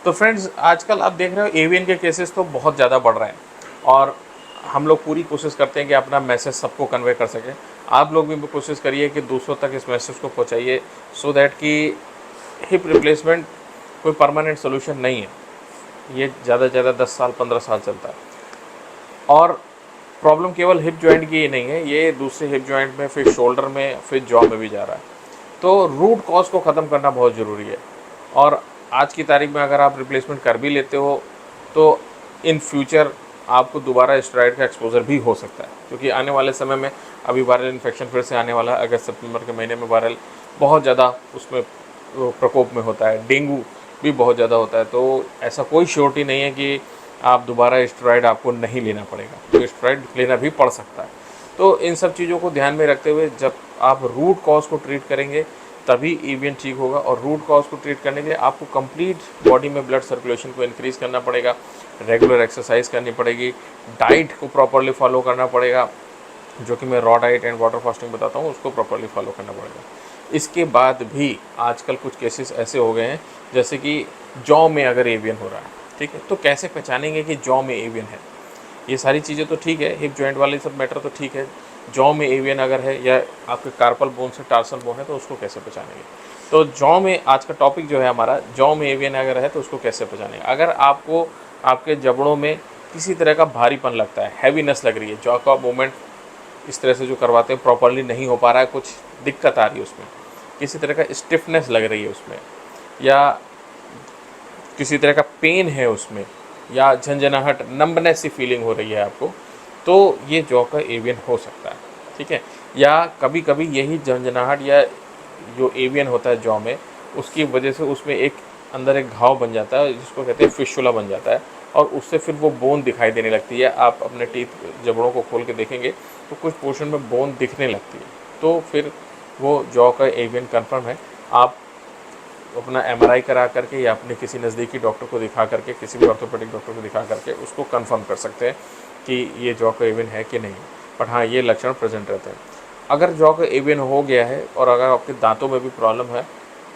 तो फ्रेंड्स आजकल आप देख रहे हो एवियन के केसेस तो बहुत ज़्यादा बढ़ रहे हैं और हम लोग पूरी कोशिश करते हैं कि अपना मैसेज सबको कन्वे कर सकें। आप लोग भी कोशिश करिए कि दूसरों तक इस मैसेज को पहुंचाइए सो दैट कि हिप रिप्लेसमेंट कोई परमानेंट सोल्यूशन नहीं है। ये ज़्यादा से ज़्यादा 10 साल 15 साल चलता है और प्रॉब्लम केवल हिप जॉइंट की ही नहीं है, ये दूसरे हिप जॉइंट में, फिर शोल्डर में, फिर जॉ में भी जा रहा है। तो रूट कॉज को ख़त्म करना बहुत ज़रूरी है और आज की तारीख में अगर आप रिप्लेसमेंट कर भी लेते हो तो इन फ्यूचर आपको दोबारा स्टेरॉइड का एक्सपोजर भी हो सकता है, क्योंकि आने वाले समय में अभी वायरल इन्फेक्शन फिर से आने वाला है। अगस्त सितंबर के महीने में वायरल बहुत ज़्यादा उसमें प्रकोप में होता है, डेंगू भी बहुत ज़्यादा होता है। तो ऐसा कोई श्योरिटी नहीं है कि आप दोबारा स्टेरॉइड आपको नहीं लेना पड़ेगा, तो स्टेरॉइड लेना भी पड़ सकता है। तो इन सब चीज़ों को ध्यान में रखते हुए जब आप रूट कॉज को ट्रीट करेंगे तभी एवियन ठीक होगा। और रूट कॉज को ट्रीट करने के लिए आपको कंप्लीट बॉडी में ब्लड सर्कुलेशन को इंक्रीज़ करना पड़ेगा, रेगुलर एक्सरसाइज करनी पड़ेगी, डाइट को प्रॉपरली फॉलो करना पड़ेगा, जो कि मैं raw diet and water fasting बताता हूँ, उसको प्रॉपरली फॉलो करना पड़ेगा। इसके बाद भी आजकल कुछ केसेस ऐसे हो गए हैं जैसे कि जॉ में अगर एवियन हो रहा है, ठीक है, तो कैसे पहचानेंगे कि जॉ में एवियन है? ये सारी चीज़ें तो ठीक है, हिप जॉइंट वाले सब मैटर तो ठीक है, जॉ में एवियन अगर है या आपके कार्पल बोन से टार्सल बोन है तो उसको कैसे पहचानेंगे? तो जॉ में आज का टॉपिक जो है हमारा, जॉ में एवियन अगर है तो उसको कैसे पहचानेंगे? अगर आपको आपके जबड़ों में किसी तरह का भारीपन लगता है, हैवीनेस लग रही है, जॉ का मूवमेंट इस तरह से जो करवाते हैं प्रॉपरली नहीं हो पा रहा है, कुछ दिक्कत आ रही है उसमें, किसी तरह का स्टिफनेस लग रही है उसमें, या किसी तरह का पेन है उसमें, या झंझनाहट, नंबनेस सी फीलिंग हो रही है आपको, तो ये जॉ का एवियन हो सकता है, ठीक है। या कभी कभी यही झंझनाहट या जो एवियन होता है जॉ में, उसकी वजह से उसमें एक अंदर एक घाव बन जाता है जिसको कहते हैं फिशुला बन जाता है, और उससे फिर वो बोन दिखाई देने लगती है। आप अपने टीथ जबड़ों को खोल के देखेंगे तो कुछ पोर्शन में बोन दिखने लगती है, तो फिर वो जॉ का एवियन कन्फर्म है। आप अपना एमआरआई करा करके या अपने किसी नज़दीकी डॉक्टर को दिखा करके, किसी भी ऑर्थोपेडिक डॉक्टर को दिखा करके उसको कंफर्म कर सकते हैं कि ये जॉ का एवियन है कि नहीं। बट हाँ, ये लक्षण प्रेजेंट रहते हैं। अगर जॉ का एवियन हो गया है और अगर आपके दांतों में भी प्रॉब्लम है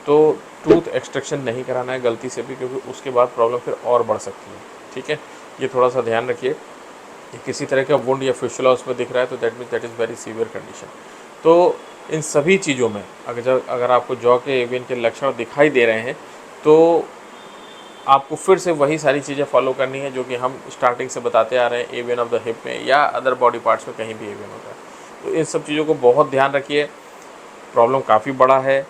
तो टूथ एक्सट्रैक्शन नहीं कराना है गलती से भी, क्योंकि उसके बाद प्रॉब्लम फिर और बढ़ सकती है, ठीक है। ये थोड़ा सा ध्यान रखिए कि किसी तरह का वुंड या फिशुला उसमें दिख रहा है तो that means that is very severe condition. तो इन सभी चीज़ों में अगर आपको जॉ के एवियन के लक्षण दिखाई दे रहे हैं तो आपको फिर से वही सारी चीज़ें फॉलो करनी है जो कि हम स्टार्टिंग से बताते आ रहे हैं। एवियन ऑफ द हिप में या अदर बॉडी पार्ट्स में कहीं भी एवियन होता है, तो इन सब चीज़ों को बहुत ध्यान रखिए। प्रॉब्लम काफ़ी बड़ा है,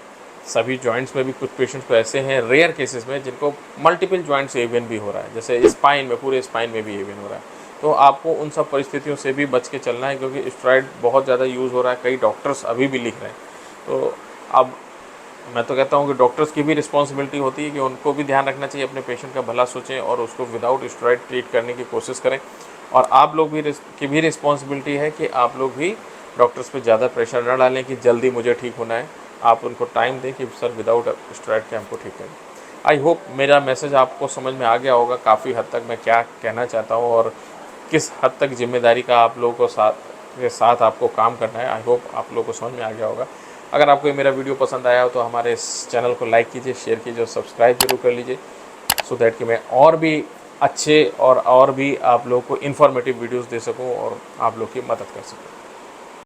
सभी जॉइंट्स में भी कुछ पेशेंट्स तो ऐसे हैं रेयर केसेस में जिनको मल्टीपल जॉइंट्स एवियन भी हो रहा है, जैसे स्पाइन में, पूरे स्पाइन में भी एवियन हो रहा है। तो आपको उन सब परिस्थितियों से भी बच के चलना है, क्योंकि स्टेरॉइड बहुत ज़्यादा यूज़ हो रहा है, कई डॉक्टर्स अभी भी लिख रहे हैं। तो अब मैं तो कहता हूँ कि डॉक्टर्स की भी रिस्पॉन्सिबिलिटी होती है कि उनको भी ध्यान रखना चाहिए, अपने पेशेंट का भला सोचें और उसको विदाउट स्टेरॉइड ट्रीट करने की कोशिश करें। और आप लोग भी की भी रिस्पॉन्सिबिलिटी है कि आप लोग भी डॉक्टर्स पे ज़्यादा प्रेशर न डालें कि जल्दी मुझे ठीक होना है। आप उनको टाइम दें कि सर विदाउट स्टेरॉइड के हमको ठीक करें। आई होप मेरा मैसेज आपको समझ में आ गया होगा काफ़ी हद तक, मैं क्या कहना चाहता हूँ और किस हद तक जिम्मेदारी का आप लोगों को के साथ आपको काम करना है। आई होप आप लोगों को समझ में आ गया होगा। अगर आपको ये मेरा वीडियो पसंद आया हो तो हमारे इस चैनल को लाइक कीजिए, शेयर कीजिए और सब्सक्राइब जरूर कर लीजिए, सो दैट कि मैं और भी अच्छे और भी आप लोगों को इन्फॉर्मेटिव वीडियोस दे सकूं और आप लोग की मदद कर सकूं।